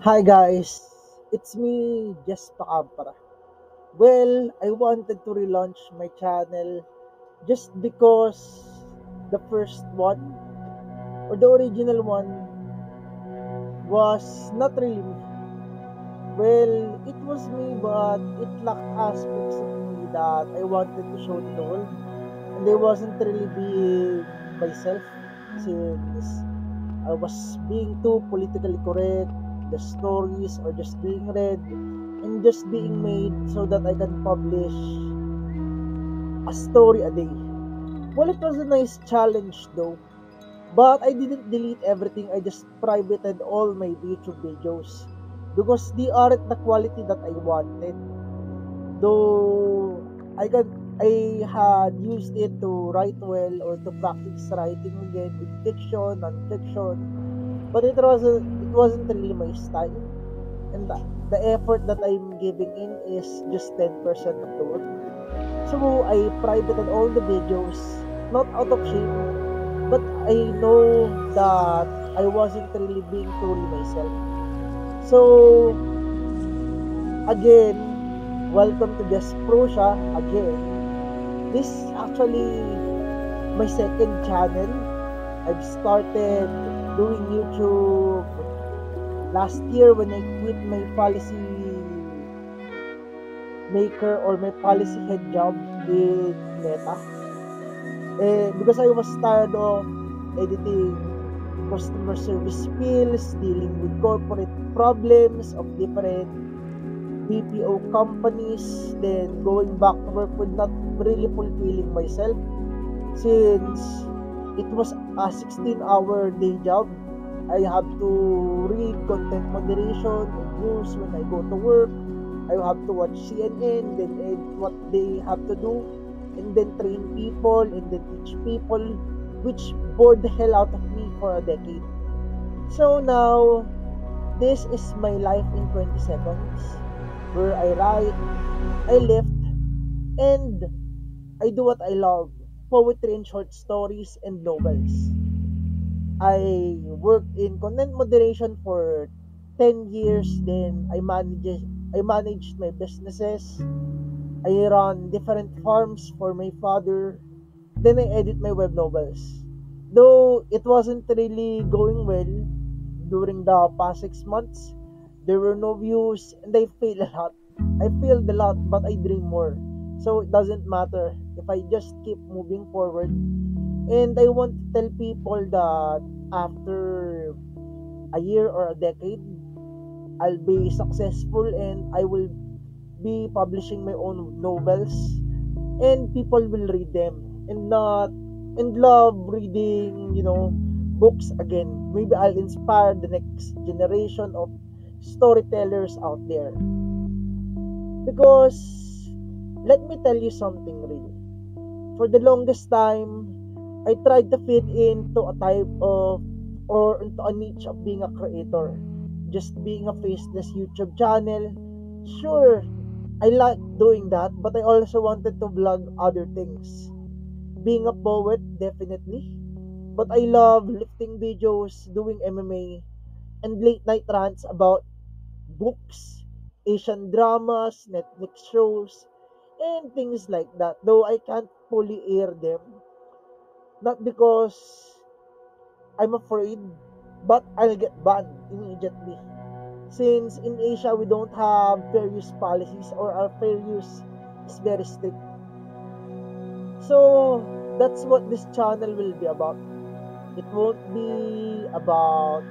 Hi guys, it's me, Jess Pacampara. Well, I wanted to relaunch my channel just because the first one or the original one was not really me. Well, it was me, but it lacked aspects of me that I wanted to show to the world, and I wasn't really being myself since I was being too politically correct. The stories are just being read and just being made so that I can publish a story a day. Well, it was a nice challenge though. But I didn't delete everything. I just privated all my YouTube videos because they aren't the quality that I wanted. Though I had used it to write well or to practice writing again with fiction, non-fiction, but it wasn't really my style, and the effort that I'm giving in is just 10% of the work. So I privated all the videos, not out of shame, but I know that I wasn't really being truly myself. So again, welcome to Just Prosha again. This is actually my second channel. I've started doing YouTube last year when I quit my policy maker or my policy head job in Meta. Because I was tired of editing customer service spills, dealing with corporate problems of different BPO companies, then going back to work with not really fulfilling myself since it was a 16-hour day job. I have to read content moderation and news when I go to work. I have to watch CNN, then edit what they have to do, and then train people, and then teach people, which bored the hell out of me for a decade. So now, this is my life in 20 seconds, where I write, I lift, and I do what I love, poetry and short stories and novels. I worked in content moderation for 10 years, then I managed my businesses. I run different farms for my father. Then I edit my web novels. Though it wasn't really going well during the past 6 months, there were no views and I failed a lot. I failed a lot, but I dream more. So it doesn't matter if I just keep moving forward. And I want to tell people that after a year or a decade, I'll be successful and I will be publishing my own novels and people will read them and not and love reading, books again. Maybe I'll inspire the next generation of storytellers out there. Because let me tell you something real. For the longest time, I tried to fit into a type of or into a niche of being a creator. Just being a faceless YouTube channel. Sure, I like doing that, but I also wanted to vlog other things. Being a poet, definitely. But I love lifting videos, doing MMA, and late night rants about books, Asian dramas, Netflix shows, and things like that. Though I can't fully air them. Not because I'm afraid, but I'll get banned immediately. Since in Asia we don't have fair use policies or our fair use is very strict. So that's what this channel will be about. It won't be about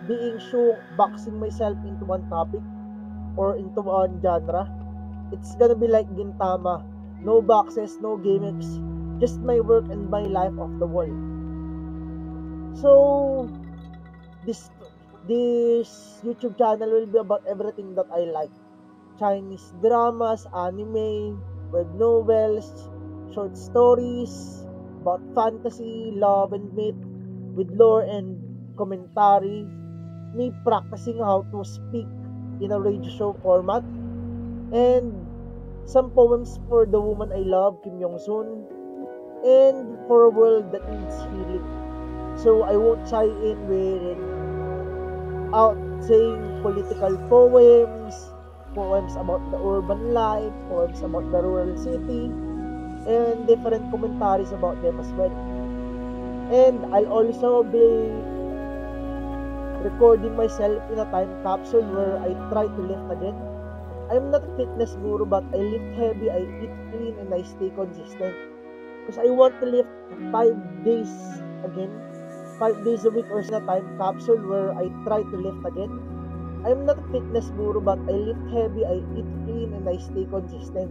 being show boxing myself into one topic or into one genre. It's gonna be like Gintama. No boxes, no gimmicks, just my work and my life off the wall. So this this YouTube channel will be about everything that I like. Chinese dramas, anime, web novels, short stories about fantasy, love and myth with lore and commentary, me practicing how to speak in a radio show format, and some poems for the woman I love, Kim Yong Sun, and for a world that needs healing. So I won't chime in with out saying political poems, poems about the urban life, poems about the rural city, and different commentaries about them as well. And I'll also be recording myself in a time capsule where I try to lift again. I'm not a fitness guru, but I lift heavy, I eat clean, and I stay consistent. Because I want to lift 5 days again, 5 days a week or in a time capsule where I try to lift again. I'm not a fitness guru, but I lift heavy, I eat clean, and I stay consistent.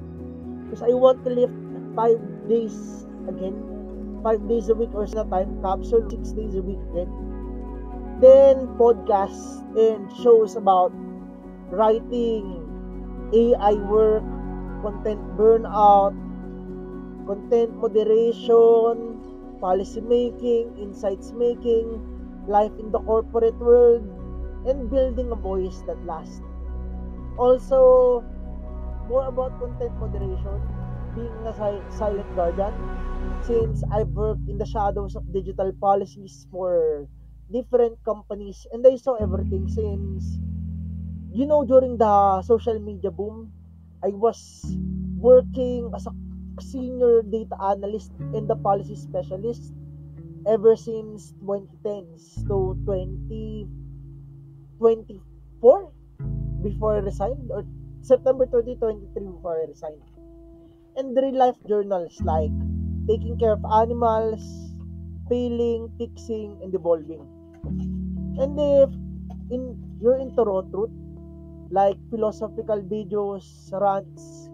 Because I want to lift 5 days again, 5 days a week or in a time capsule, 6 days a week again. Then podcasts and shows about writing, AI work, content burnout, content moderation, policy making, insights making, life in the corporate world, and building a voice that lasts. Also, more about content moderation, being a silent guardian, since I've worked in the shadows of digital policies for different companies and I saw everything since, during the social media boom, I was working as a senior data analyst and the policy specialist ever since 2010s to 2024 before I resigned, or September 2023 before I resigned. And real life journals like taking care of animals, failing, fixing, and evolving. And if you're into raw truth, like philosophical videos, rants,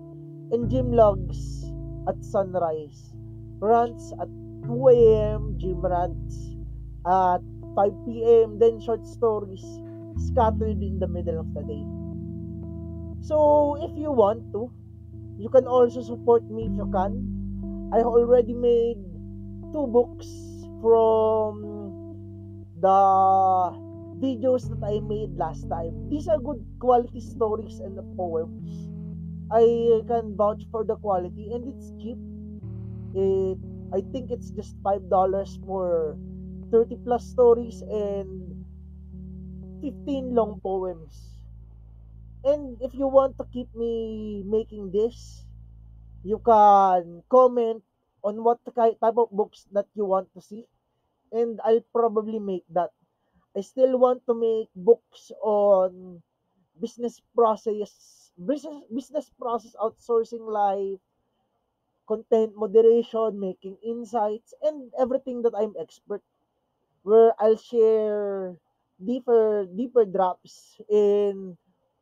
and gym logs at sunrise, rants at 2 a.m., gym rants at 5 p.m., then short stories scattered in the middle of the day. So if you want to, you can also support me if you can. I already made 2 books from the videos that I made last time. These are good quality stories and poems. I can vouch for the quality and it's cheap. It I think it's just $5 for 30 plus stories and 15 long poems. And if you want to keep me making this, you can comment on what type of books that you want to see and I'll probably make that. I still want to make books on business process outsourcing, like content moderation, making insights, and everything that I'm expert, where I'll share deeper drops in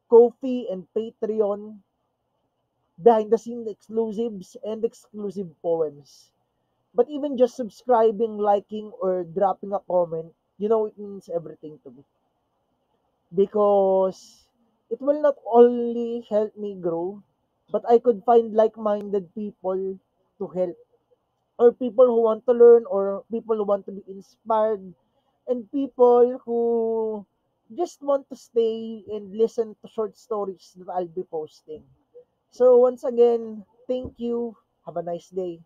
Ko-fi and Patreon, behind the scenes exclusives and exclusive poems. But even just subscribing, liking, or dropping a comment, it means everything to me. Because it will not only help me grow, but I could find like-minded people to help, or people who want to learn, or people who want to be inspired, and people who just want to stay and listen to short stories that I'll be posting. So once again, thank you. Have a nice day.